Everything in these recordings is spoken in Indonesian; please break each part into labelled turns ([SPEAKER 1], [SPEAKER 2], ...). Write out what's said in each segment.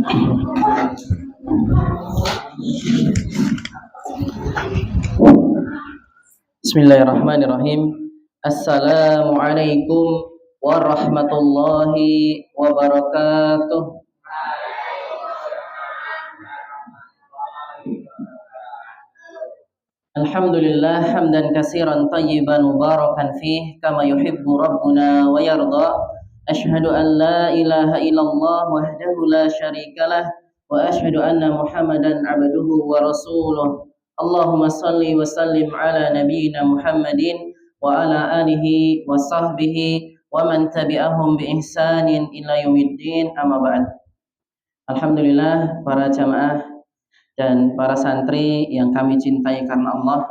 [SPEAKER 1] Bismillahirrahmanirrahim. Assalamualaikum warahmatullahi wabarakatuh. Alhamdulillah hamdan katsiran tayyiban mubarakan fih kama yuhibbu rabbuna wa yarda. Asyhadu an la ilaha illallah wahdahu la syarikalah wa asyhadu anna Muhammadan abduhu wa rasuluh. Allahumma salli wa sallim ala nabiyyina Muhammadin wa ala alihi wa sahbihi wa man tabi'ahum bi ihsanin ila yaumiddin, amma ba'd. Alhamdulillah para jamaah dan para santri yang kami cintai karena Allah,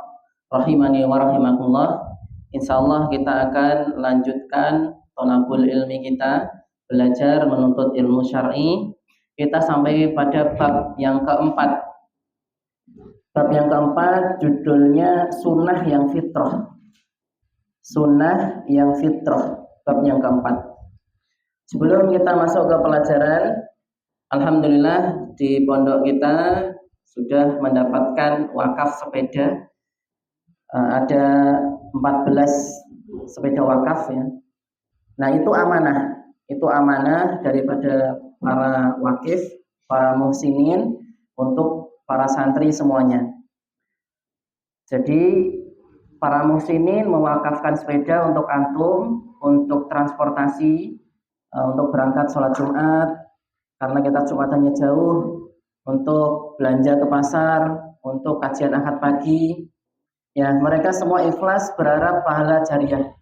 [SPEAKER 1] rahimani wa rahimakumullah. Insyaallah kita akan lanjutkan thalabul ilmi kita, belajar menuntut ilmu syar'i. Kita sampai pada bab yang keempat. Bab yang keempat judulnya sunnah yang fitrah. Sunnah yang fitrah, bab yang keempat. Sebelum kita masuk ke pelajaran, alhamdulillah di pondok kita sudah mendapatkan wakaf sepeda. Ada 14 sepeda wakaf ya. Nah, itu amanah daripada para wakif, para muhsinin untuk para santri semuanya. Jadi para muhsinin mewakafkan sepeda untuk antum, untuk transportasi, untuk berangkat sholat Jumat karena kita Jumatannya jauh, untuk belanja ke pasar, untuk kajian Ahad pagi. Ya, mereka semua ikhlas berharap pahala jariah.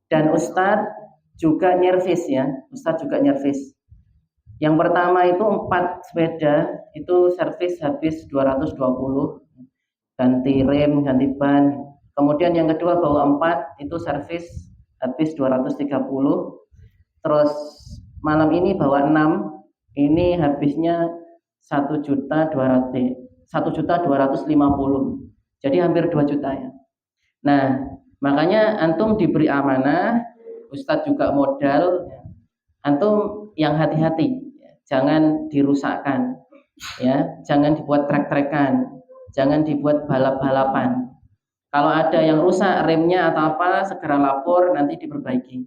[SPEAKER 1] Dan Ustadz juga nyervis ya, Ustadz juga nyervis. Yang pertama itu 4 sepeda, itu servis habis 220, ganti rem, ganti ban. Kemudian yang kedua bawa 4, itu servis habis 230. Terus malam ini bawa 6, ini habisnya 1.250.000. Jadi hampir 2 juta ya. Nah, makanya antum diberi amanah, Ustadz juga modal, antum yang hati-hati. Jangan dirusakkan, ya, jangan dibuat trek-trekan, jangan dibuat balap-balapan. Kalau ada yang rusak remnya atau apa, segera lapor, nanti diperbaiki.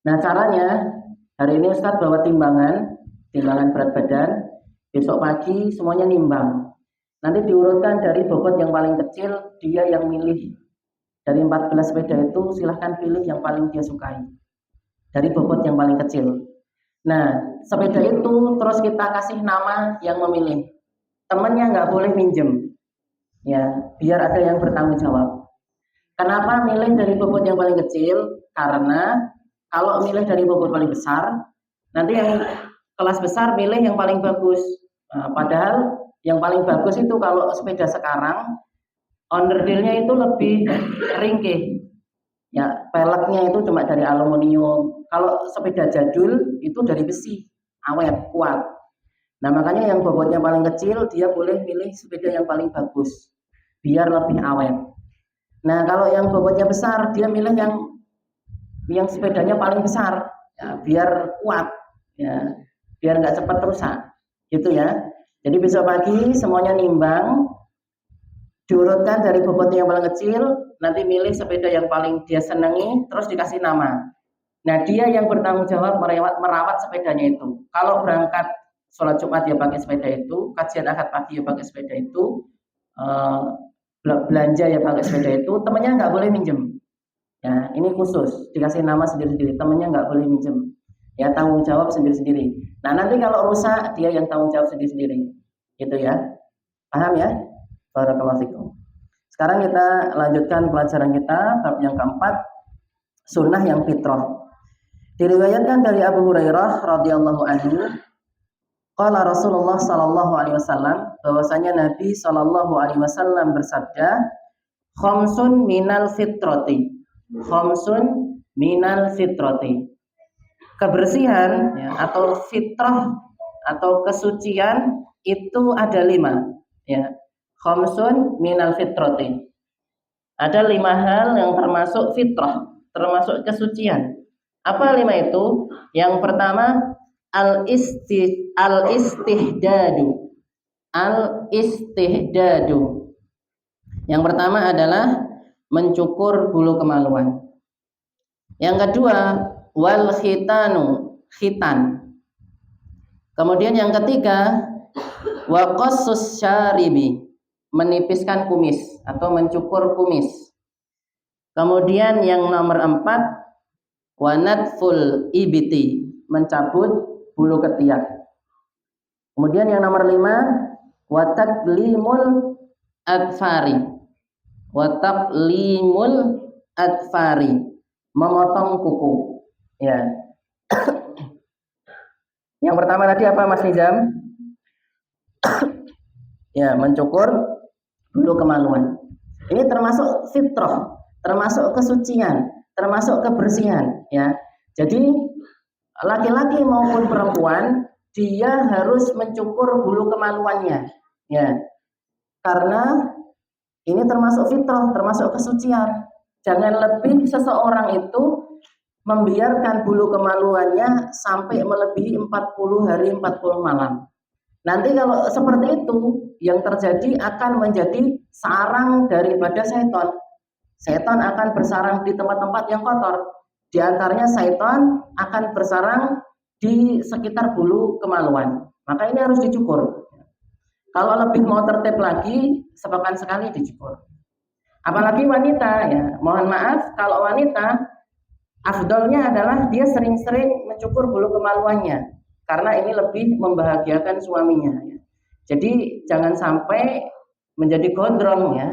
[SPEAKER 1] Nah, caranya hari ini Ustadz bawa timbangan berat badan. Besok pagi semuanya nimbang. Nanti diurutkan dari bobot yang paling kecil, dia yang milih. Dari 14 sepeda itu silahkan pilih yang paling dia sukai. Dari bobot yang paling kecil. Nah, sepeda itu terus kita kasih nama yang memilih. Temannya nggak boleh minjem, ya, biar ada yang bertanggung jawab. Kenapa milih dari bobot yang paling kecil? Karena kalau milih dari bobot paling besar, nanti yang kelas besar milih yang paling bagus. Nah, padahal yang paling bagus itu kalau sepeda sekarang, onderdilnya itu lebih ringkih. Ya, peleknya itu cuma dari aluminium. Kalau sepeda jadul itu dari besi, awet, kuat. Nah, makanya yang bobotnya paling kecil dia boleh milih sepeda yang paling bagus, biar lebih awet. Nah, kalau yang bobotnya besar dia milih yang sepedanya paling besar, ya, biar kuat, ya, biar nggak cepat rusak, gitu ya. Jadi besok pagi semuanya nimbang, diurutkan dari bobotnya yang paling kecil, nanti milih sepeda yang paling dia senangi, terus dikasih nama. Nah, dia yang bertanggung jawab merawat sepedanya itu. Kalau berangkat sholat Jumat ya pakai sepeda itu, kajian Ahad pagi ya pakai sepeda itu, belanja ya pakai sepeda itu, temannya nggak boleh minjem. Ya, ini khusus, dikasih nama sendiri-sendiri, temannya nggak boleh minjem. Ya, tanggung jawab sendiri-sendiri. Nah, nanti kalau rusak, dia yang tanggung jawab sendiri-sendiri. Gitu ya. Paham ya? Barakallahu fikum. Sekarang kita lanjutkan pelajaran kita bab yang keempat, sunnah yang fitrah. Diriwayatkan dari Abu Hurairah radhiyallahu anhu, qala Rasulullah sallallahu alaihi wasallam, bahwasanya Nabi sallallahu alaihi wasallam bersabda, khamsun minal fitrati. Khamsun minal fitrati. Kebersihan ya, atau fitrah atau kesucian itu ada 5 ya. Khamsun minal fitrati. Ada 5 hal yang termasuk fitrah, termasuk kesucian. Apa 5 itu? Yang pertama Al-istihdadu. Al-istihdadu. Yang pertama adalah mencukur bulu kemaluan. Yang kedua, wal khitanu, khitan. Kemudian yang ketiga, wa qassus syaribi, menipiskan kumis atau mencukur kumis. Kemudian yang nomor 4, wa natful ibiti, mencabut bulu ketiak. Kemudian yang nomor 5, wa taqlimul adfari. Wa taqlimul adfari, memotong kuku. Ya. Yang pertama tadi apa Mas Nizam? Ya, mencukur bulu kemaluan. Ini termasuk fitrah, termasuk kesucian, termasuk kebersihan, ya. Jadi laki-laki maupun perempuan dia harus mencukur bulu kemaluannya, ya. Karena ini termasuk fitrah, termasuk kesucian. Jangan lebih seseorang itu membiarkan bulu kemaluannya sampai melebihi 40 hari 40 malam. Nanti kalau seperti itu, yang terjadi akan menjadi sarang daripada setan. Setan akan bersarang di tempat-tempat yang kotor. Di antaranya setan akan bersarang di sekitar bulu kemaluan. Maka ini harus dicukur. Kalau lebih mau tertib lagi, sepekan sekali dicukur. Apalagi wanita, ya. Mohon maaf, kalau wanita afdolnya adalah dia sering-sering mencukur bulu kemaluannya, karena ini lebih membahagiakan suaminya. Jadi jangan sampai menjadi gondrong, ya.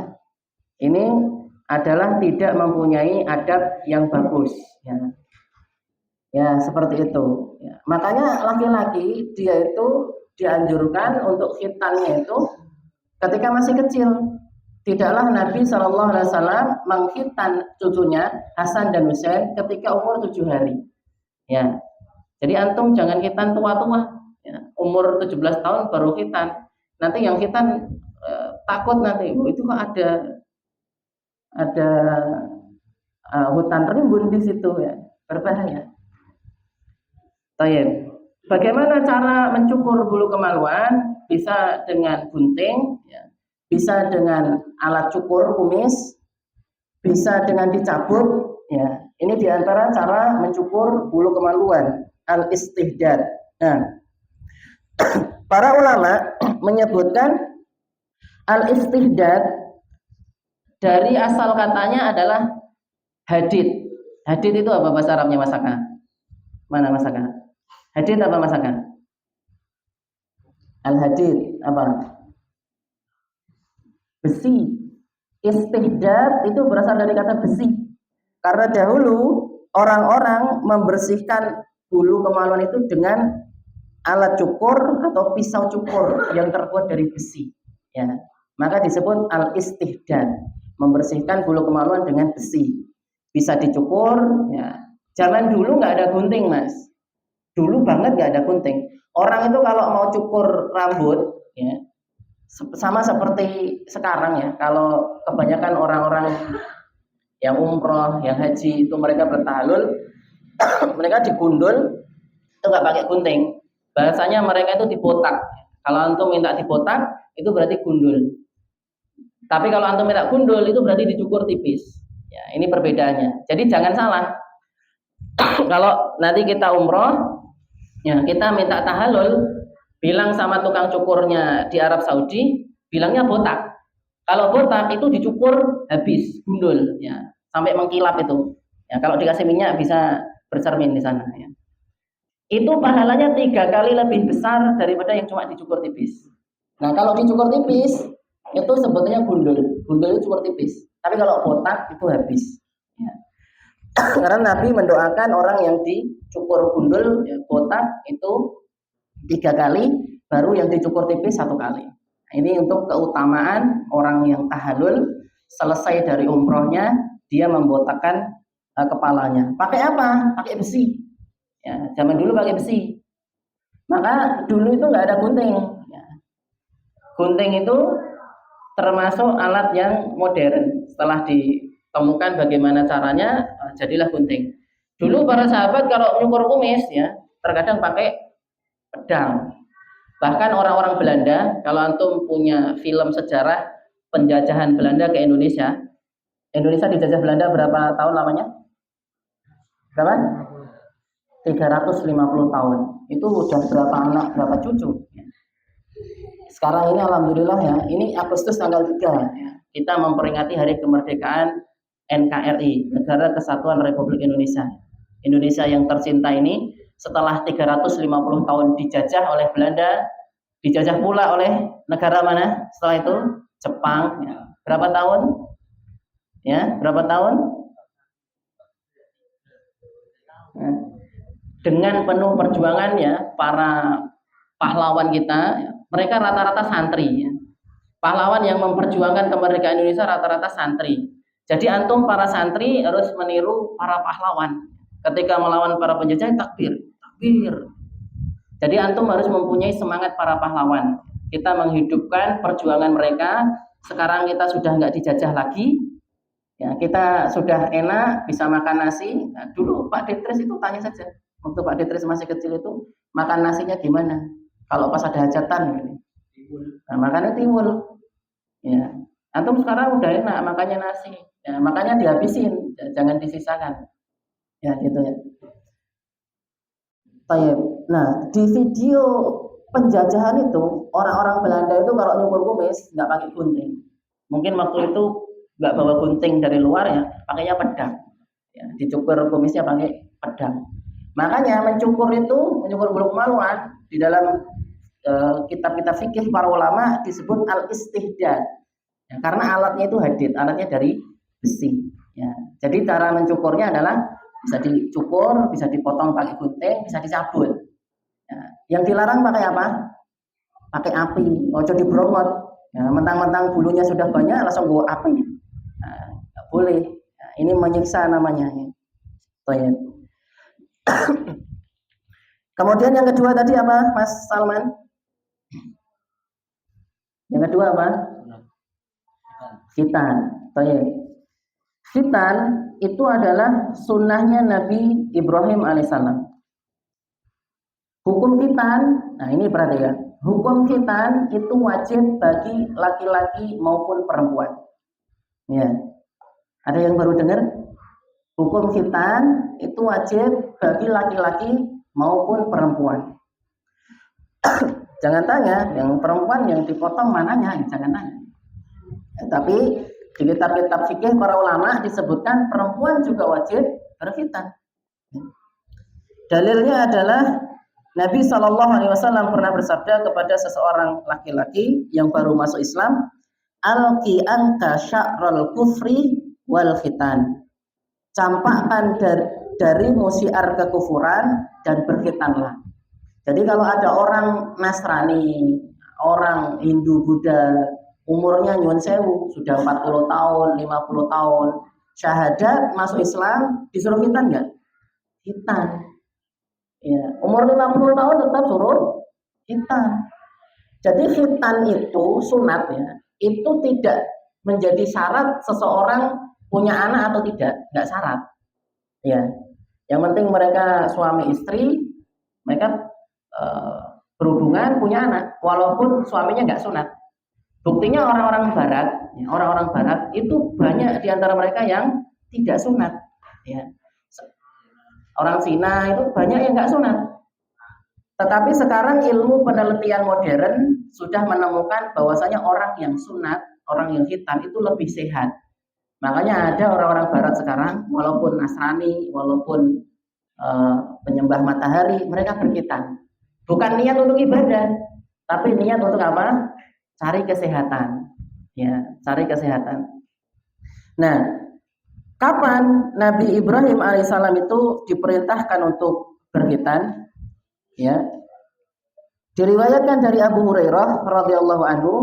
[SPEAKER 1] Ini adalah tidak mempunyai adab yang bagus, ya. Ya seperti itu. Ya. Makanya laki-laki dia itu dianjurkan untuk khitannya itu ketika masih kecil. Tidaklah Nabi Shallallahu Alaihi Wasallam mengkhitan cucunya Hasan dan Husain ketika umur 7 hari. Ya, jadi antum jangan khitan tua-tua. Ya. Umur 17 tahun baru khitan. Nanti yang khitan takut nanti, itu kok ada hutan rimbun di situ, ya, berbahaya. Baik. Bagaimana cara mencukur bulu kemaluan? Bisa dengan gunting, ya. Bisa dengan alat cukur kumis, bisa dengan dicabut, ya. Ini diantara cara mencukur bulu kemaluan, al-istihdad. Nah, para ulama menyebutkan al-istihdad dari asal katanya adalah hadid. Hadid itu apa bahasa Arabnya Mas Aka? Mana Mas Aka? Hadid apa Mas Aka? Al-hadid apa? Besi. Istihdad itu berasal dari kata besi. Karena dahulu orang-orang membersihkan bulu kemaluan itu dengan alat cukur atau pisau cukur yang terbuat dari besi. Ya, maka disebut al-istihdad, membersihkan bulu kemaluan dengan besi. Bisa dicukur. Ya. Zaman dulu nggak ada gunting, Mas. Dulu banget nggak ada gunting. Orang itu kalau mau cukur rambut, ya, sama seperti sekarang, ya. Kalau kebanyakan orang-orang yang umroh, yang haji itu mereka bertahlul, mereka digundul itu nggak pakai gunting. Bahasanya mereka itu dibotak. Kalau antum minta dibotak itu berarti gundul. Tapi kalau antum minta gundul itu berarti dicukur tipis. Ya, ini perbedaannya. Jadi jangan salah. Kalau nanti kita umroh, ya, kita minta tahallul, bilang sama tukang cukurnya di Arab Saudi, bilangnya botak. Kalau botak itu dicukur habis, gundul, ya, sampai mengkilap itu. Ya, kalau dikasih minyak bisa bercermin di sana. Ya. Itu pahalanya 3 kali lebih besar daripada yang cuma dicukur tipis. Nah, kalau dicukur tipis itu sebetulnya gundul. Gundul itu cukur tipis. Tapi kalau botak itu habis. Ya. Karena Nabi mendoakan orang yang dicukur gundul, ya, botak itu 3 kali, baru yang dicukur tipis 1 kali. Nah, ini untuk keutamaan orang yang tahallul selesai dari umrohnya dia membotakkan kepalanya. Pakai apa? Pakai besi. Ya, zaman dulu pakai besi. Maka dulu itu nggak ada gunting. Ya. Gunting itu termasuk alat yang modern. Setelah ditemukan bagaimana caranya, jadilah gunting. Dulu para sahabat kalau menyukur kumis, ya, terkadang pakai pedang. Bahkan orang-orang Belanda, kalau antum punya film sejarah penjajahan Belanda ke Indonesia, Indonesia dijajah Belanda berapa tahun lamanya? Berapa? 350 tahun. Itu udah berapa anak, berapa cucu. Sekarang ini alhamdulillah ya, ini Agustus tanggal 3 ya, kita memperingati hari kemerdekaan NKRI, Negara Kesatuan Republik Indonesia. Indonesia yang tercinta ini setelah 350 tahun dijajah oleh Belanda, dijajah pula oleh negara mana? Setelah itu Jepang. Ya. Berapa tahun? Ya, berapa tahun? Ya. Dengan penuh perjuangan ya para pahlawan kita, ya, mereka rata-rata santri. Ya. Pahlawan yang memperjuangkan kemerdekaan Indonesia rata-rata santri. Jadi antum para santri harus meniru para pahlawan. Ketika melawan para penjajah takbir, takbir. Jadi antum harus mempunyai semangat para pahlawan. Kita menghidupkan perjuangan mereka. Sekarang kita sudah nggak dijajah lagi. Ya, kita sudah enak bisa makan nasi. Nah, dulu Pak Detris itu tanya saja. Waktu Pak Detris masih kecil itu makan nasinya gimana? Kalau pas ada hajatan, nah, makannya tiwul. Ya, antum sekarang udah enak makannya nasi. Ya, makanya dihabisin, jangan disisakan. Ya, gitu ya. Baik. Nah, di video penjajahan itu orang-orang Belanda itu kalau nyukur kumis nggak pakai gunting. Mungkin waktu itu nggak bawa gunting dari luar ya, pakainya pedang. Ya, dicukur kumisnya pakai pedang. Makanya mencukur bulu kemaluan di dalam kitab-kitab fikih para ulama disebut al-istihdad. Ya, karena alatnya itu hadid, alatnya dari besi. Ya, jadi cara mencukurnya adalah bisa dicukur, bisa dipotong pakai gunting, bisa dicabut. Ya, yang dilarang pakai apa? Pakai api, ojo dibromot. Ya, mentang-mentang bulunya sudah banyak, langsung bawa api. Nah, nggak boleh. Ya, ini menyiksa namanya. Ya. Kemudian yang kedua tadi apa, Mas Salman? Yang kedua apa? Khitan. Khitan itu adalah sunnahnya Nabi Ibrahim alaihissalam. Hukum khitan, nah ini perhatikan. Hukum khitan itu wajib bagi laki-laki maupun perempuan. Ya, ada yang baru dengar? Hukum khitan itu wajib bagi laki-laki maupun perempuan. Jangan tanya, yang perempuan yang dipotong mananya, jangan tanya. Ya, tapi di kitab-kitab fikih para ulama disebutkan perempuan juga wajib berkhitan. Dalilnya adalah Nabi Shallallahu Alaihi Wasallam pernah bersabda kepada seseorang laki-laki yang baru masuk Islam, alqi anka sya'ral kufri wal khitan. Campakkan dari musiar kekufuran dan berkhitanlah. Jadi kalau ada orang Nasrani, orang Hindu Buddha, umurnya nyuwun sewu, sudah 40 tahun, 50 tahun, syahadat, masuk Islam, disuruh khitan enggak? Khitan. Ya, umur 50 tahun tetap suruh khitan. Jadi khitan itu sunat ya, itu tidak menjadi syarat seseorang punya anak atau tidak, enggak syarat. Ya. Yang penting mereka suami istri, mereka berhubungan punya anak walaupun suaminya nggak sunat. Buktinya orang-orang barat itu banyak diantara mereka yang tidak sunat. Ya. Orang Cina itu banyak yang nggak sunat. Tetapi sekarang ilmu penelitian modern sudah menemukan bahwasanya orang yang sunat, orang yang khitan itu lebih sehat. Makanya ada orang-orang barat sekarang walaupun Nasrani, walaupun penyembah matahari, mereka berkhitan. Bukan niat untuk ibadah, tapi niat untuk apa? Cari kesehatan. Ya, cari kesehatan. Nah, kapan Nabi Ibrahim alaihissalam itu diperintahkan untuk berkhitan? Ya. Diriwayatkan dari Abu Hurairah radhiyallahu anhu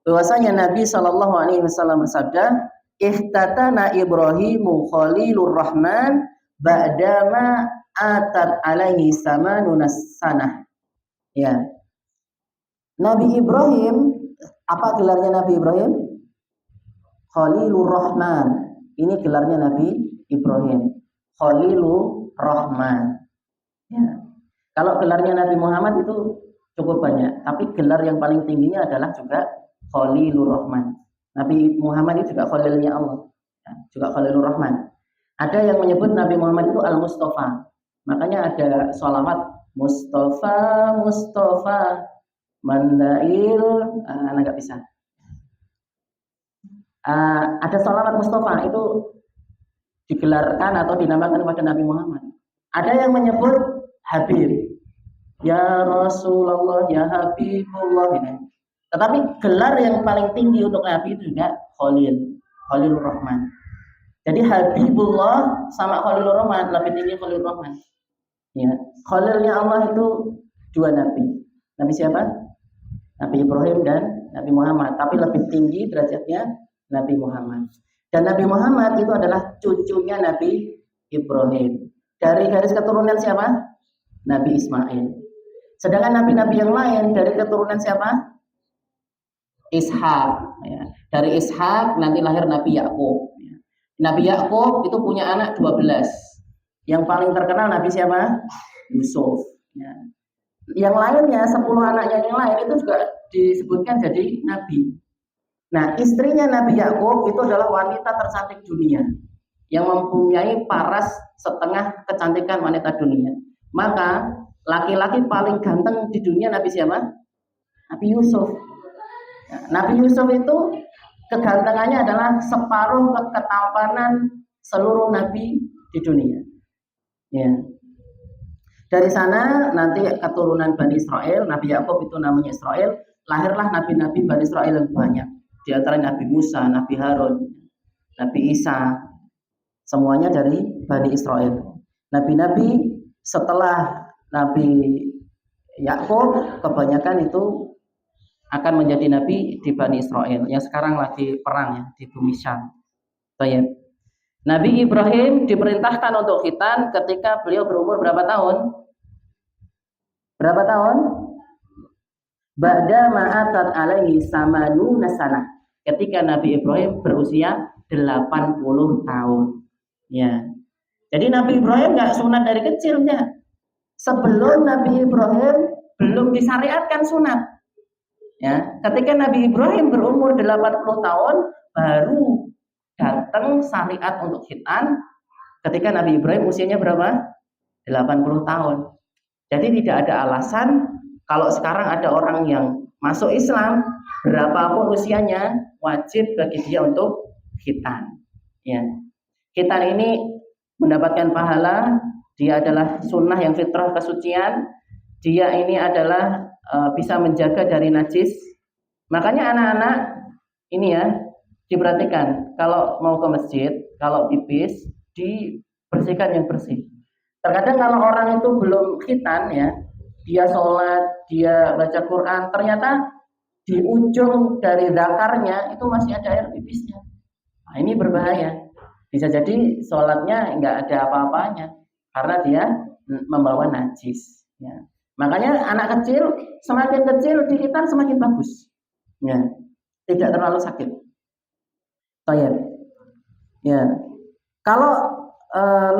[SPEAKER 1] bahwasanya Nabi Shallallahu alaihi wasallam bersabda, "Ihtatana Ibrahimu Khalilur Rahman ba'dama atat alaihi samanunas sanah." Ya. Nabi Ibrahim, apa gelarnya Nabi Ibrahim? Khalilur Rahman. Ini gelarnya Nabi Ibrahim. Khalilur Rahman. Ya. Kalau gelarnya Nabi Muhammad itu cukup banyak. Tapi gelar yang paling tingginya adalah juga Khalilur Rahman. Nabi Muhammad itu juga Khalilnya Allah, ya, juga Khalilur Rahman. Ada yang menyebut Nabi Muhammad itu Al-Mustafa. Makanya ada sholawat Mustafa, Mustafa, Mandail, nggak bisa. Ada sholawat Mustafa itu digelarkan atau dinamakan kepada Nabi Muhammad. Ada yang menyebut Habib, ya Rasulullah, ya Habibullah ini. Tetapi gelar yang paling tinggi untuk Nabi itu juga Khalilur Rahman. Jadi Habibullah sama Khalilur Rahman, lebih tinggi Khalilur Rahman. Ya, Khalilnya Allah itu dua nabi. Nabi siapa? Nabi Ibrahim dan Nabi Muhammad. Tapi lebih tinggi derajatnya Nabi Muhammad. Dan Nabi Muhammad itu adalah cucunya Nabi Ibrahim. Dari garis keturunan siapa? Nabi Ismail. Sedangkan nabi-nabi yang lain dari keturunan siapa? Ishak. Ya. Dari Ishak nanti lahir Nabi Yakub. Ya. Nabi Yakub itu punya anak 12. Yang paling terkenal Nabi siapa? Yusuf. Ya. Yang lainnya 10 anaknya yang lain itu juga disebutkan jadi nabi. Nah, istrinya Nabi Yakub itu adalah wanita tercantik dunia yang mempunyai paras setengah kecantikan wanita dunia. Maka laki-laki paling ganteng di dunia Nabi siapa? Nabi Yusuf. Nabi Yusuf itu kegantengannya adalah separuh ketampanan seluruh nabi di dunia. Ya. Dari sana nanti keturunan Bani Israel, Nabi Yakub itu namanya Israel, lahirlah nabi-nabi Bani Israel yang banyak. Di antara Nabi Musa, Nabi Harun, Nabi Isa, semuanya dari Bani Israel. Nabi-nabi setelah Nabi Yakub kebanyakan itu akan menjadi nabi di Bani Israel yang sekarang lagi perang ya di bumi Syam. Nabi Ibrahim diperintahkan untuk khitan ketika beliau berumur berapa tahun? Berapa tahun? Ba'da ma'atat alaihi samanuna sanah. Ketika Nabi Ibrahim berusia 80 tahun. Ya. Jadi Nabi Ibrahim nggak sunat dari kecilnya. Sebelum Nabi Ibrahim belum disyariatkan sunat. Ya, ketika Nabi Ibrahim berumur 80 tahun baru datang syariat untuk khitan ketika Nabi Ibrahim usianya berapa? 80 tahun. Jadi tidak ada alasan kalau sekarang ada orang yang masuk Islam berapapun usianya wajib bagi dia untuk khitan. Ya. Khitan ini mendapatkan pahala, dia adalah sunnah yang fitrah kesucian, dia ini adalah bisa menjaga dari najis. Makanya anak-anak ini ya diperhatikan kalau mau ke masjid, kalau pipis dibersihkan yang bersih. Terkadang kalau orang itu belum khitan ya, dia sholat, dia baca Quran, ternyata di ujung dari zakarnya itu masih ada air pipisnya. Nah, ini berbahaya. Bisa jadi sholatnya nggak ada apa-apanya karena dia membawa najis. Ya. Makanya anak kecil semakin kecil dikhitan semakin bagus. Ya, tidak terlalu sakit. Toyet. Ya. Kalau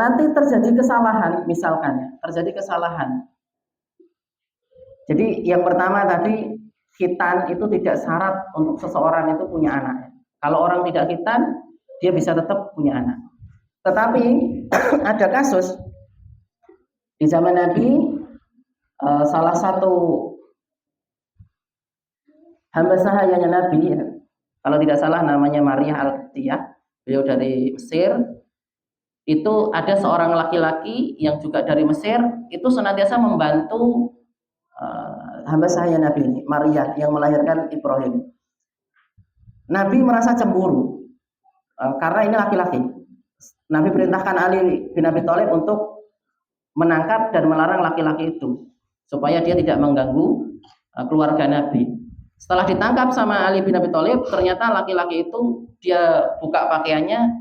[SPEAKER 1] nanti terjadi kesalahan, misalkan terjadi kesalahan. Jadi yang pertama tadi khitan itu tidak syarat untuk seseorang itu punya anak. Kalau orang tidak khitan, dia bisa tetap punya anak. Tetapi ada kasus di zaman Nabi, salah satu hamba sahayanya Nabi, ya, kalau tidak salah namanya Maria Al-Qibtiyah, beliau dari Mesir. Itu ada seorang laki-laki yang juga dari Mesir, itu senantiasa membantu hamba sahaya Nabi ini, Maria yang melahirkan Ibrahim. Nabi merasa cemburu karena ini laki-laki. Nabi perintahkan Ali bin Abi Thalib untuk menangkap dan melarang laki-laki itu supaya dia tidak mengganggu keluarga Nabi. Setelah ditangkap sama Ali bin Abi Thalib, ternyata laki-laki itu dia buka pakaiannya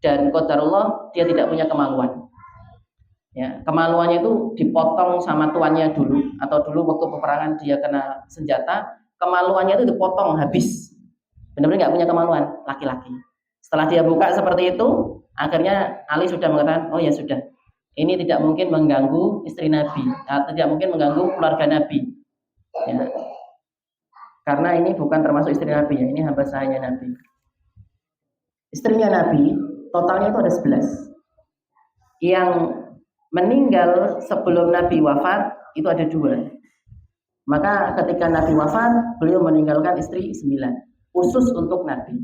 [SPEAKER 1] dan qadarullah dia tidak punya kemaluan. Ya, kemaluannya itu dipotong sama tuannya dulu, atau dulu waktu peperangan dia kena senjata, kemaluannya itu dipotong habis. Benar-benar nggak punya kemaluan, laki-laki. Setelah dia buka seperti itu, akhirnya Ali sudah mengatakan, oh ya sudah, ini tidak mungkin mengganggu istri Nabi, tidak mungkin mengganggu keluarga Nabi. Ya. Karena ini bukan termasuk istri Nabi ya, ini hamba sahanya Nabi. Istrinya Nabi totalnya itu ada 11. Yang meninggal sebelum Nabi wafat itu ada 2. Maka ketika Nabi wafat, beliau meninggalkan istri 9, khusus untuk Nabi.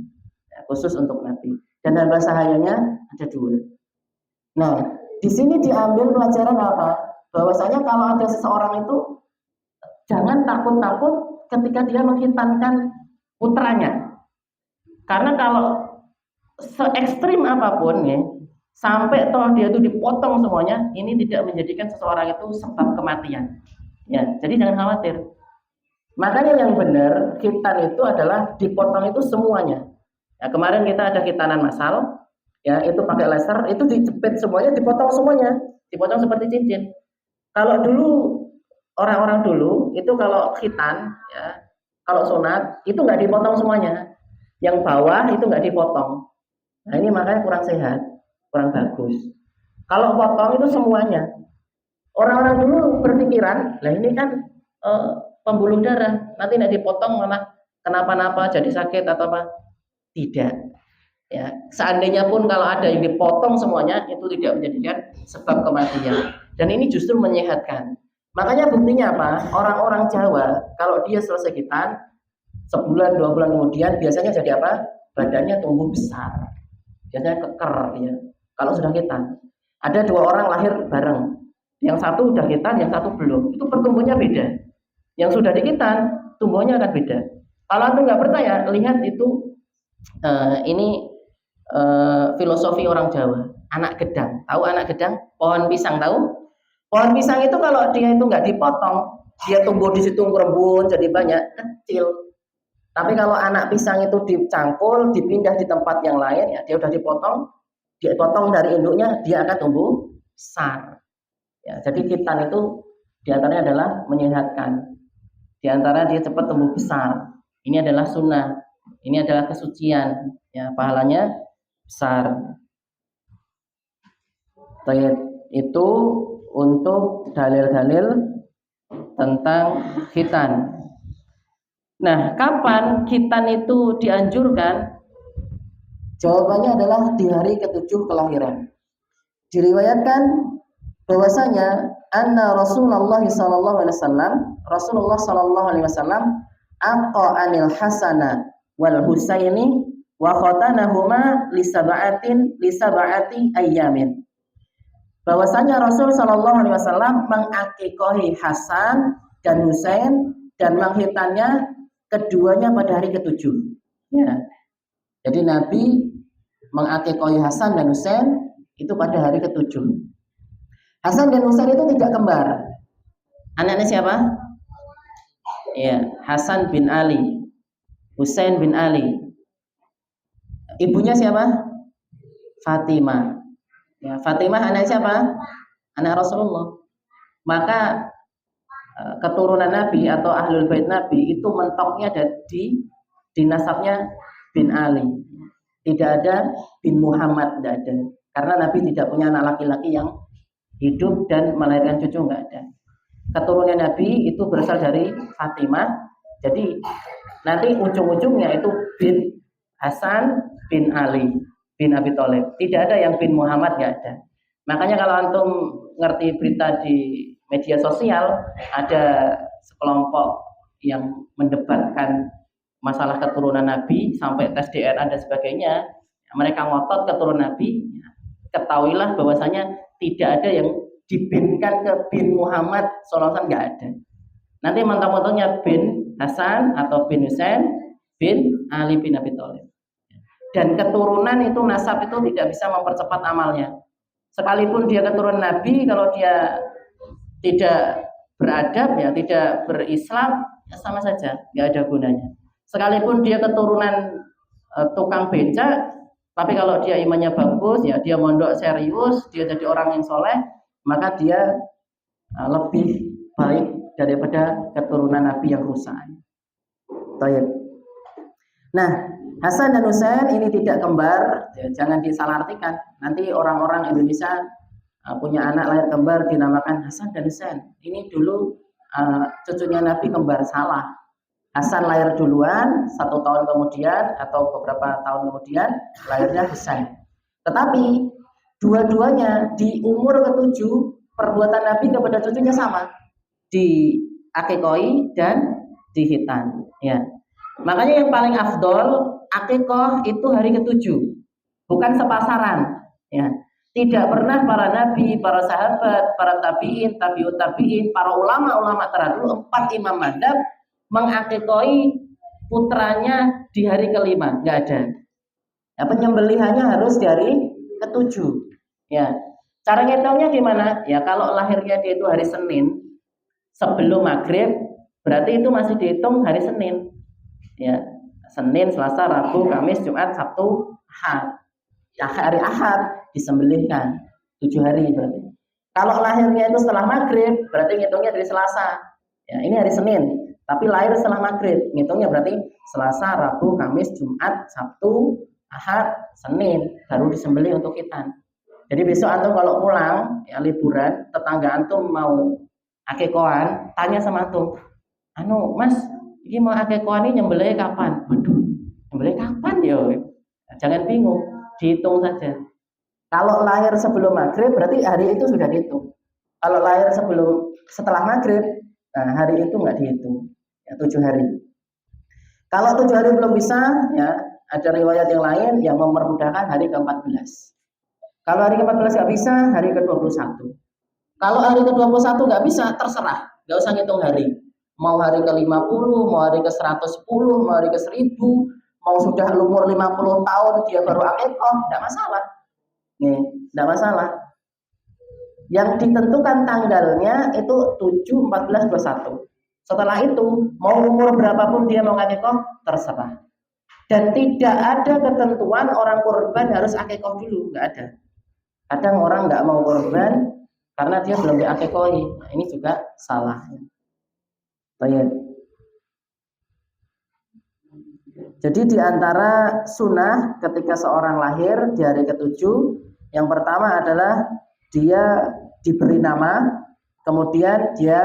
[SPEAKER 1] Ya, khusus untuk Nabi. Dan hamba sahayanya ada 2. Nah, di sini diambil pelajaran apa? Bahwasanya kalau ada seseorang itu jangan takut-takut ketika dia menghitankan putranya. Karena kalau se ekstrim apapun ya, sampai toh dia itu dipotong semuanya, ini tidak menjadikan seseorang itu sebab kematian. Ya, jadi jangan khawatir. Makanya yang benar khitan itu adalah dipotong itu semuanya. Ya, kemarin kita ada khitanan massal, ya itu pakai laser, itu dijepit semuanya, dipotong semuanya, dipotong seperti cincin. Kalau dulu orang-orang dulu itu kalau khitan, ya kalau sunat itu nggak dipotong semuanya, yang bawah itu nggak dipotong. Nah ini makanya kurang sehat, kurang bagus. Kalau potong itu semuanya. Orang-orang dulu berpikiran, lah ini kan pembuluh darah, nanti nggak dipotong malah kenapa-napa jadi sakit atau apa? Tidak. Ya, seandainya pun kalau ada yang dipotong semuanya itu tidak menjadikan sebab kematian. Dan ini justru menyehatkan. Makanya buktinya apa? Orang-orang Jawa kalau dia selesai khitan sebulan 2 bulan kemudian biasanya jadi apa? Badannya tumbuh besar, biasanya keker ya. Kalau sudah khitan, ada 2 orang lahir bareng, yang satu udah khitan, yang satu belum. Itu pertumbuhannya beda. Yang sudah dikhitan, tumbuhnya akan beda. Kalau anda nggak percaya, lihat itu ini filosofi orang Jawa. Anak gedang, tahu anak gedang? Pohon pisang tahu? Pohon pisang itu kalau dia itu nggak dipotong, dia tumbuh di situ ngerembun jadi banyak, kecil. Tapi kalau anak pisang itu dicangkul, dipindah di tempat yang lain, ya dia udah dipotong dari induknya, dia akan tumbuh besar. Ya, jadi khitan itu diantaranya adalah menyehatkan. Diantara dia cepat tumbuh besar. Ini adalah sunnah. Ini adalah kesucian. Ya, pahalanya besar. Itu untuk dalil-dalil tentang khitan. Nah, kapan khitan itu dianjurkan? Jawabannya adalah di hari ke-7 kelahiran. Diriwayatkan bahwasanya anna Rasulullah sallallahu alaihi wasallam aqa anil Hasana wal Husaini wa khatanahuma li sab'ati ayyamin. Bahwasanya Rasul sallallahu alaihi wasallam mengakikohi Hasan dan Husain dan menghitannya keduanya pada hari ke-7. Ya. Jadi Nabi mengakikohi Hasan dan Husain itu pada hari ke-7. Hasan dan Husain itu tidak kembar. Anaknya siapa? Ya, Hasan bin Ali, Husain bin Ali. Ibunya siapa? Fatimah. Ya, Fatimah anak siapa? Anak Rasulullah. Maka keturunan Nabi atau ahlul bait Nabi itu mentoknya di nasabnya bin Ali. Tidak ada bin Muhammad, tidak ada. Karena Nabi tidak punya anak laki-laki yang hidup dan melahirkan cucu, nggak ada. Keturunan Nabi itu berasal dari Fatimah. Jadi nanti ujung-ujungnya itu bin Hasan bin Ali bin Abi Thalib. Tidak ada yang bin Muhammad, nggak ada. Makanya kalau antum ngerti berita di media sosial ada sekelompok yang mendebatkan masalah keturunan Nabi sampai tes DNA dan sebagainya, mereka ngotot keturunan Nabi, ketahuilah bahwasanya tidak ada yang dibinkan ke bin Muhammad sallallahu nggak ada. Nanti mantap-mantapnya bin Hasan atau bin Husain bin Ali bin Abi Thalib. Dan keturunan itu nasab itu tidak bisa mempercepat amalnya. Sekalipun dia keturunan Nabi, kalau dia tidak beradab ya, tidak berislam, ya sama saja, nggak ada gunanya. Sekalipun dia keturunan tukang becak, tapi kalau dia imannya bagus, ya dia mondok serius, dia jadi orang yang soleh, maka dia lebih baik daripada keturunan Nabi yang rusak. Baik. Nah, Hasan dan Husain ini tidak kembar, ya, jangan disalahartikan. Nanti orang-orang Indonesia punya anak lahir kembar dinamakan Hasan dan Husain. Ini dulu cucunya Nabi kembar salah. Hasan lahir duluan, 1 tahun kemudian atau beberapa tahun kemudian lahirnya Husain. Tetapi dua-duanya di umur ke-7 perbuatan Nabi kepada cucunya sama, di akikoi dan di hitan. Ya, makanya yang paling afdol akikoh itu hari ke-7, bukan sepasaran. Ya, tidak pernah para nabi, para sahabat, para tabiin, tabiut tabiin, para ulama-ulama terdahulu 4 imam madzhab mengakikoi putranya di hari ke-5, nggak ada. Ya, penyembelihannya harus di hari ke-7. Ya, cara ngitungnya gimana? Ya, kalau lahirnya dia itu hari Senin sebelum maghrib, berarti itu masih dihitung hari Senin. Ya, Senin, Selasa, Rabu, Kamis, Jumat, Sabtu, Ahad. Ya, hari Ahad disembelihkan 7 hari berarti. Kalau lahirnya itu setelah maghrib, berarti ngitungnya dari Selasa. Ya, ini hari Senin. Tapi lahir setelah maghrib, ngitungnya berarti Selasa, Rabu, Kamis, Jumat, Sabtu, Ahad, Senin, baru disembelih untuk hitan. Jadi besok antum kalau pulang, ya liburan, tetangga antum mau akikoan, tanya sama antum, Mas, ini mau akikoan ini nyembelih kapan? Waduh, nyembelih kapan yo? Jangan bingung, dihitung saja. Kalau lahir sebelum maghrib, berarti hari itu sudah dihitung. Kalau lahir setelah maghrib, nah hari itu nggak dihitung. Ya, 7 hari. Kalau 7 hari belum bisa, ya ada riwayat yang lain yang mempermudahkan hari ke-14. Kalau hari ke-14 nggak bisa, hari ke-21. Kalau hari ke-21 nggak bisa, terserah, nggak usah ngitung hari. Mau hari ke-50, mau hari ke-110, mau hari ke-1000, mau sudah umur 50 tahun dia baru akikoh, nggak masalah. Nih, nggak masalah. Yang ditentukan tanggalnya itu 7, 14, 21. Setelah itu, mau umur berapapun dia mau akikoh, terserah. Dan tidak ada ketentuan orang kurban harus akikoh dulu, nggak ada. Kadang orang nggak mau kurban karena dia belum diakikohi. Nah, ini juga salah. Baik. Jadi di antara sunnah ketika seorang lahir di hari ke-7, yang pertama adalah dia diberi nama, kemudian dia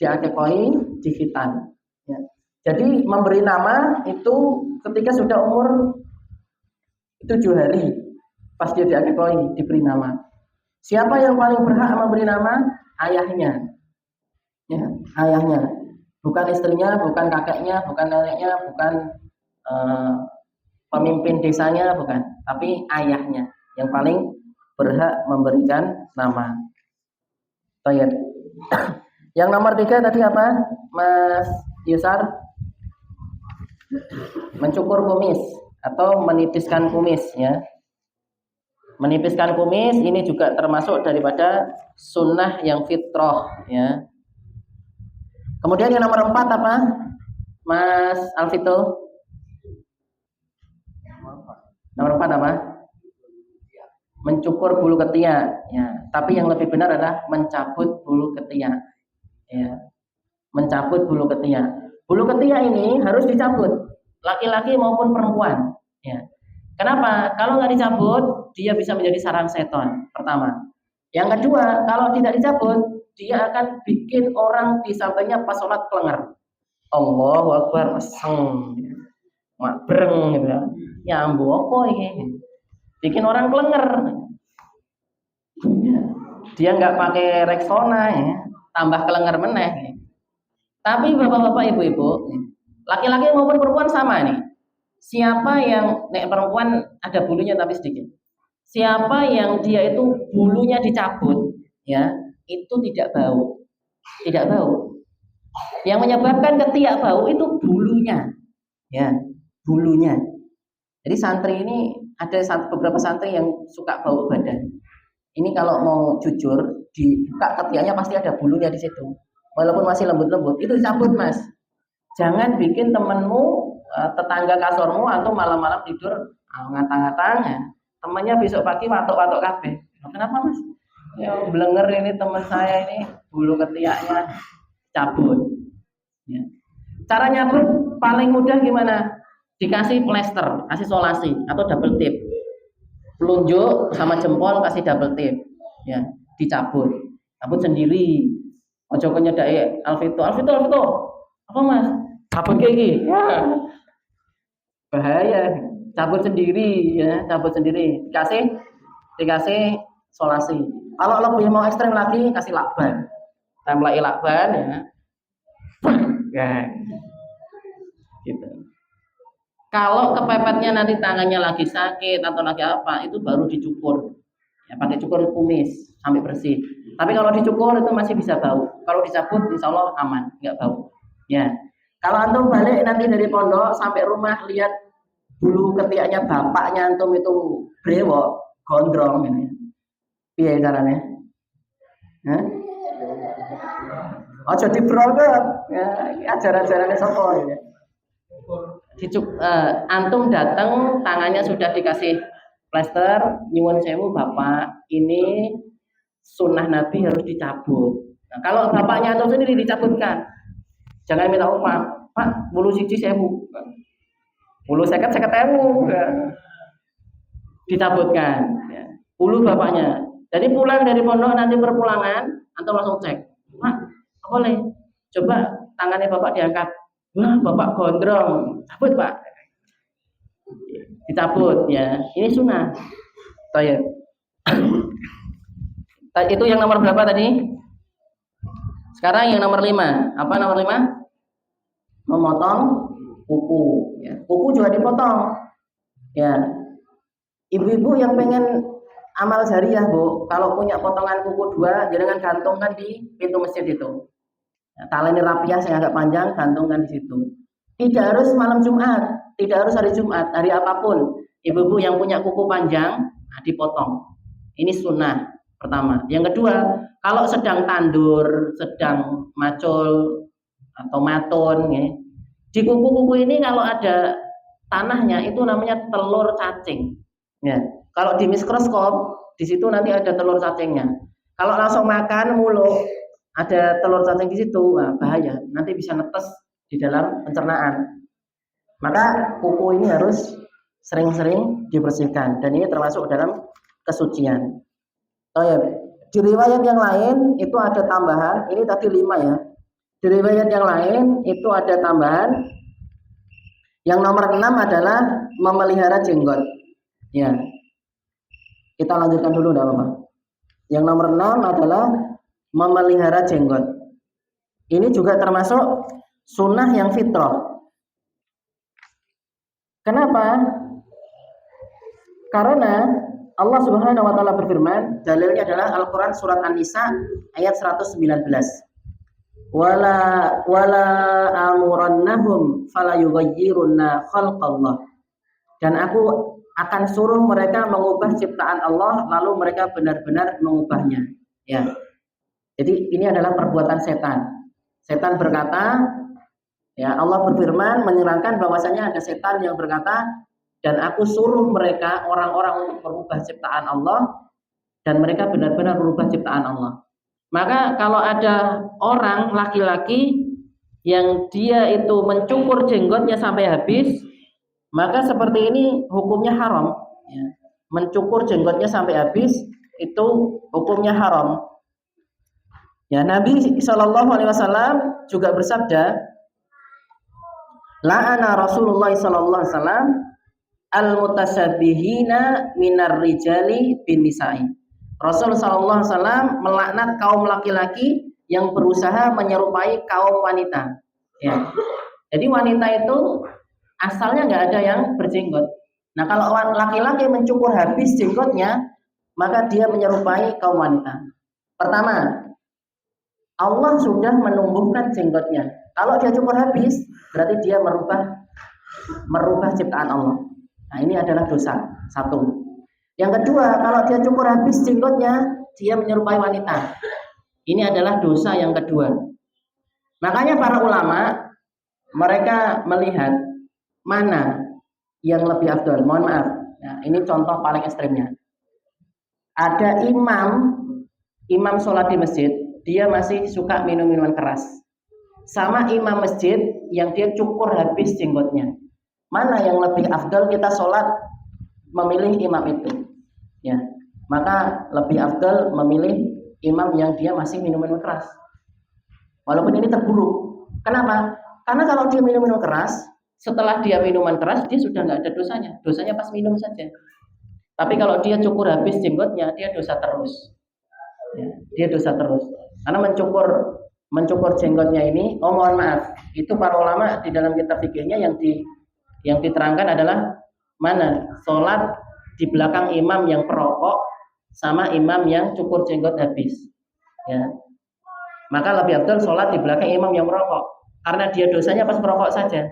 [SPEAKER 1] diakikoi, di khitan. Ya. Jadi memberi nama itu ketika sudah umur 7 hari, pas dia diakikoi, diberi nama. Siapa yang paling berhak memberi nama? Ayahnya. Ya, ayahnya. Bukan istrinya, bukan kakeknya, bukan neneknya, bukan pemimpin desanya, bukan. Tapi ayahnya yang paling berhak memberikan nama. Baik. Yang nomor 3 tadi apa, Mas Yusar? Mencukur kumis atau menipiskan kumis, ya. Menipiskan kumis ini juga termasuk daripada sunnah yang fitrah, ya. Kemudian yang nomor 4 apa, Mas Alfito? Nomor 4 apa? Mencukur bulu ketiak, ya. Tapi yang lebih benar adalah mencabut bulu ketiak. Ya, mencabut bulu ketiak. Bulu ketiak ini harus dicabut, laki-laki maupun perempuan. Ya. Kenapa? Kalau nggak dicabut, dia bisa menjadi sarang setan. Pertama. Yang kedua, kalau tidak dicabut, dia akan bikin orang di sampingnya pas sholat kelenger. Allahu Akbar, meseng, mak breng gitu ya. Ya ambu apa ini? Bikin orang kelenger. Dia nggak pakai Rexona, ya. Tambah kelenger meneh. Tapi bapak-bapak, ibu-ibu, laki-laki maupun perempuan sama nih. Siapa yang perempuan ada bulunya tapi sedikit. Siapa yang dia itu bulunya dicabut, ya, itu tidak bau. Tidak bau. Yang menyebabkan ketiak bau itu bulunya. Ya, bulunya. Jadi santri ini ada beberapa santri yang suka bau badan. Ini kalau mau jujur, dibuka ketiaknya pasti ada bulunya di situ. Walaupun masih lembut-lembut, itu dicabut, Mas. Jangan bikin temenmu, tetangga kasurmu atau malam-malam tidur ngatang-ngatang. Temannya besok pagi watok-watok kabeh. Kenapa, Mas? Ya blenger ini teman saya ini bulu ketiaknya cabut. Ya. Cara nyabut paling mudah gimana? Dikasih plester, kasih solasi atau double tip. Telunjuk sama jempol kasih double tip, ya, dicabut, cabut sendiri. Ojo kok nyedaki Alvito. Alvito. Apa Mas? Cabut iki. Ya. Bahaya. Cabut sendiri ya, cabut sendiri. Dikasih solasi. Kalau lebih mau ekstrem lagi kasih lakban. Template lakban ya. Ya. Gitu. Kalau kepepetnya nanti tangannya lagi sakit atau lagi apa, itu baru dicukur. Ya, pakai cukur kumis sampai bersih. Tapi kalau dicukur itu masih bisa bau. Kalau dicabut insya Allah aman, nggak bau. Ya. Kalau antum balik nanti dari pondok sampai rumah lihat bulu ketiaknya bapaknya antum itu brewok, gondrong ini. Piye caranya? Hah? Oh jadi brogot. Ya, ajaran-ajarannya sapa ya. Antum datang tangannya sudah dikasih plester, nyuwun sewu Bapak, ini sunnah Nabi harus dicabut. Nah, kalau bapaknya antum sendiri dicabutkan, jangan minta upah, Pak, bulu siji sewu, bulu seket ewu, ya. Dicabutkan, ya. Bulu bapaknya. Jadi pulang dari pondok nanti perpulangan, antum langsung cek, Pak, boleh, coba tangannya Bapak diangkat. Wah, Bapak gondrong, cabut Pak, dicabut ya. Ini sunnah. Saya. Itu yang nomor berapa tadi? Sekarang yang nomor 5. Apa nomor 5? Memotong kuku. Ya. Kuku juga dipotong. Ya. Ibu-ibu yang pengen amal jariah Bu, kalau punya potongan kuku 2, jangan gantungkan di pintu masjid itu. Nah, tali rapiah yang agak panjang, gantungkan di situ. Tidak harus malam Jumat, tidak harus hari Jumat, hari apapun. Ibu-ibu yang punya kuku panjang, nah, dipotong. Ini sunnah pertama. Yang kedua, kalau sedang tandur, sedang macul atau matun, ya, di kuku-kuku ini kalau ada tanahnya itu namanya telur cacing. Ya, kalau di mikroskop di situ nanti ada telur cacingnya. Kalau langsung makan mulu ada telur cacing di situ, nah, bahaya. Nanti bisa netes di dalam pencernaan. Maka kuku ini harus sering-sering dibersihkan dan ini termasuk dalam kesucian. Oh ya, di riwayat yang lain itu ada tambahan. Ini tadi 5 ya. Di riwayat yang lain itu ada tambahan. Yang nomor 6 adalah memelihara jenggot. Ya. Kita lanjutkan dulu enggak apa-apa. Yang nomor 6 adalah memelihara jenggot. Ini juga termasuk sunnah yang fitrah. Kenapa? Karena Allah Subhanahu wa taala berfirman, dalilnya adalah Al-Qur'an surat An-Nisa ayat 119. Wala amurannahum fala yughayyirunna khalqallah. Dan aku akan suruh mereka mengubah ciptaan Allah lalu mereka benar-benar mengubahnya. Ya. Jadi ini adalah perbuatan setan. Setan berkata, ya Allah berfirman menerangkan bahwasanya ada setan yang berkata, dan aku suruh mereka orang-orang untuk merubah ciptaan Allah dan mereka benar-benar merubah ciptaan Allah. Maka kalau ada orang laki-laki yang dia itu mencukur jenggotnya sampai habis, maka seperti ini hukumnya haram. Ya. Mencukur jenggotnya sampai habis itu hukumnya haram. Ya, Nabi Shallallahu Alaihi Wasallam juga bersabda, la'ana Rasulullah Shallallahu Alaihi Wasallam al-mutasabbihina minar rijali bin nisa'i. Rasul Shallallahu Alaihi Wasallam melaknat kaum laki-laki yang berusaha menyerupai kaum wanita. Ya. Jadi wanita itu asalnya nggak ada yang berjenggot. Nah kalau laki-laki mencukur habis jenggotnya, maka dia menyerupai kaum wanita. Pertama, Allah sudah menumbuhkan jenggotnya. Kalau dia cukur habis, berarti dia merubah ciptaan Allah. Nah ini adalah dosa. Satu. Yang kedua, kalau dia cukur habis jenggotnya, dia menyerupai wanita. Ini adalah dosa yang kedua. Makanya para ulama mereka melihat mana yang lebih afdal. Mohon maaf. Nah, ini contoh paling ekstrimnya. Ada imam sholat di masjid, dia masih suka minum minuman keras. Sama imam masjid yang dia cukur habis jenggotnya. Mana yang lebih afdal kita sholat memilih imam itu? Ya, maka lebih afdal memilih imam yang dia masih minum minuman keras. Walaupun ini terburuk. Kenapa? Karena kalau dia minum keras, setelah dia minuman keras, dia sudah nggak ada dosanya. Dosanya pas minum saja. Tapi kalau dia cukur habis jenggotnya, dia dosa terus. Ya, dia dosa terus. Karena mencukur jenggotnya ini, oh mohon maaf, itu para ulama di dalam kitab fikihnya yang diterangkan adalah mana sholat di belakang imam yang perokok sama imam yang cukur jenggot habis. Ya, maka lebih afdal sholat di belakang imam yang merokok karena dia dosanya pas merokok saja.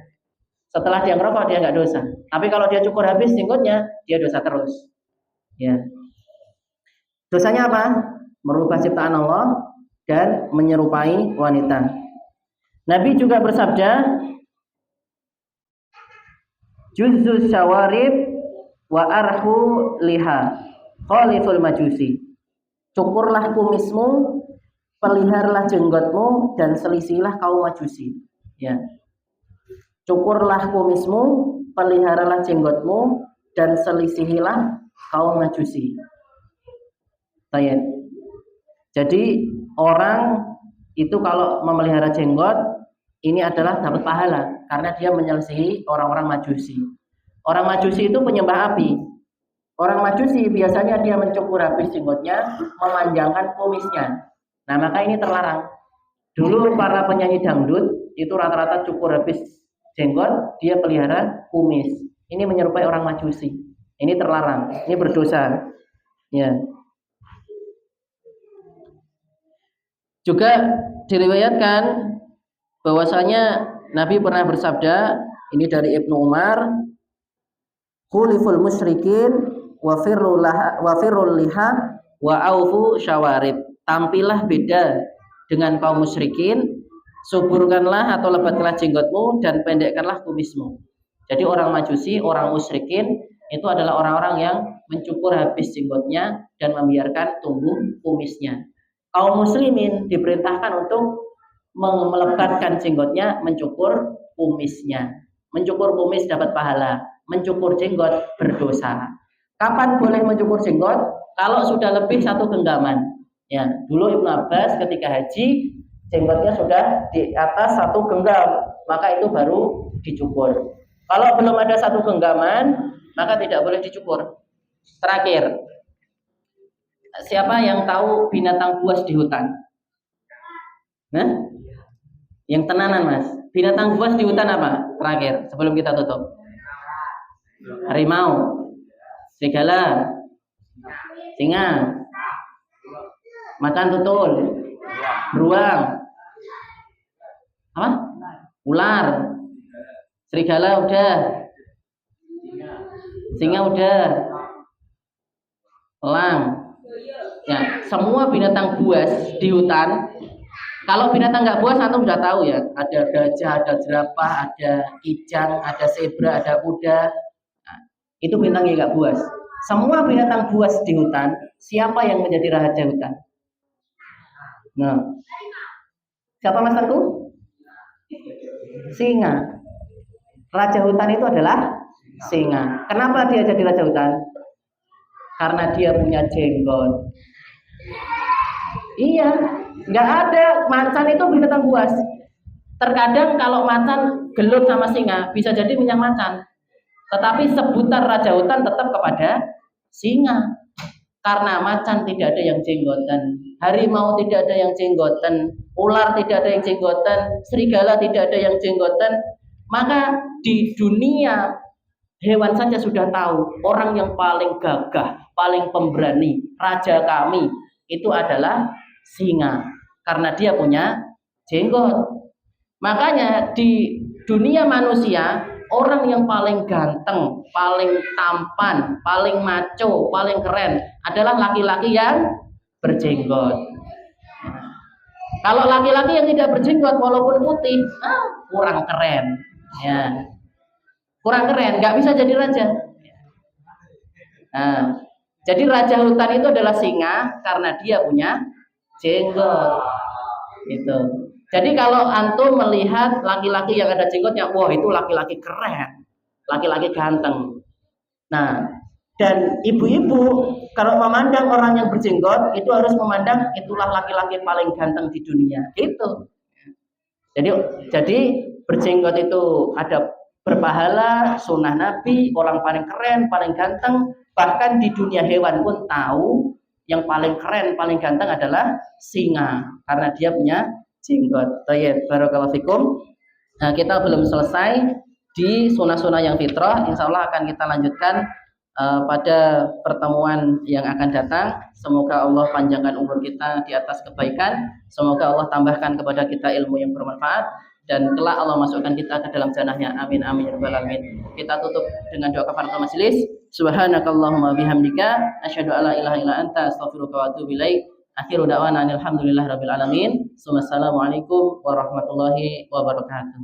[SPEAKER 1] Setelah dia merokok dia nggak dosa. Tapi kalau dia cukur habis jenggotnya, dia dosa terus. Ya. Dosanya apa? Merubah ciptaan Allah dan menyerupai wanita. Nabi juga bersabda, Juzzu syawarib wa arhu liha khaliful majusi. Cukurlah kumismu, peliharalah jenggotmu dan selisihilah kaum majusi. Ya. Cukurlah kumismu, peliharalah jenggotmu dan selisihilah kaum majusi. Baik. Jadi orang itu kalau memelihara jenggot ini adalah dapat pahala karena dia menyelisihi orang-orang majusi. Orang majusi itu penyembah api. Orang majusi biasanya dia mencukur habis jenggotnya, memanjangkan kumisnya. Nah maka ini terlarang. Dulu para penyanyi dangdut itu rata-rata cukur habis jenggot, dia pelihara kumis. Ini menyerupai orang majusi. Ini terlarang, ini berdosa. Ya. Juga diriwayatkan bahwasanya Nabi pernah bersabda, ini dari Ibnu Umar, khuliful musyrikin wa firrul liha wa aufu syawarib. Tampillah beda dengan kaum musyrikin, suburkanlah atau lebatkanlah jenggotmu dan pendekkanlah kumismu. Jadi orang majusi, orang musyrikin itu adalah orang-orang yang mencukur habis jenggotnya dan membiarkan tumbuh kumisnya. Kaum muslimin diperintahkan untuk melebatkan jenggotnya, mencukur kumisnya. Mencukur kumis dapat pahala, mencukur jenggot berdosa. Kapan boleh mencukur jenggot? Kalau sudah lebih satu genggaman. Ya, dulu Ibnu Abbas ketika haji jenggotnya sudah di atas satu genggam, maka itu baru dicukur. Kalau belum ada satu genggaman, maka tidak boleh dicukur. Terakhir, siapa yang tahu binatang buas di hutan? Nah, yang tenanan mas. Binatang buas di hutan apa? Terakhir, sebelum kita tutup. Harimau, serigala, singa, macan tutul, beruang, apa? Ular, serigala udah, singa udah, elang. Ya, semua binatang buas di hutan. Kalau binatang nggak buas, antum sudah tahu ya. Ada gajah, ada jerapah, ada kijang, ada zebra, ada kuda. Nah, itu binatang yang nggak buas. Semua binatang buas di hutan. Siapa yang menjadi raja hutan? Nah, siapa mas Teguh? Singa. Raja hutan itu adalah singa. Kenapa dia jadi raja hutan? Karena dia punya jenggot. Iya, nggak ada. Macan itu binatang buas. Terkadang kalau macan gelut sama singa bisa jadi minyak macan. Tetapi sebutan raja hutan tetap kepada singa. Karena macan tidak ada yang jenggotan, harimau tidak ada yang jenggotan, ular tidak ada yang jenggotan, serigala tidak ada yang jenggotan. Maka di dunia hewan saja sudah tahu orang yang paling gagah, paling pemberani, raja kami itu adalah singa karena dia punya jenggot. Makanya di dunia manusia orang yang paling ganteng, paling tampan, paling maco, paling keren adalah laki-laki yang berjenggot. Kalau laki-laki yang tidak berjenggot walaupun putih, kurang keren. Ya, kurang keren, nggak bisa jadi raja. Nah, jadi raja hutan itu adalah singa karena dia punya jenggot. Gitu. Jadi kalau antum melihat laki-laki yang ada jenggotnya, wah itu laki-laki keren, laki-laki ganteng. Nah, dan ibu-ibu kalau memandang orang yang berjenggot itu harus memandang itulah laki-laki paling ganteng di dunia. Gitu. Jadi jadi berjenggot itu ada berpahala, sunnah Nabi, orang paling keren, paling ganteng, bahkan di dunia hewan pun tahu yang paling keren, paling ganteng adalah singa karena dia punya jenggot. Baik, barakallahu fikum. Nah, kita belum selesai di sunnah-sunnah yang fitrah. Insya Allah akan kita lanjutkan pada pertemuan yang akan datang. Semoga Allah panjangkan umur kita di atas kebaikan. Semoga Allah tambahkan kepada kita ilmu yang bermanfaat dan kelak Allah masukkan kita ke dalam jannahnya. Amin amin ya rabbal alamin. Kita tutup dengan doa kafaratul majelis. Subhanakallahumma bihamdika asyhadu alla ilaha illa anta astaghfiruka wa atubu ilaik. Akhiru da'wana alhamdulillahirabbil alamin. Wassalamualaikum warahmatullahi wabarakatuh.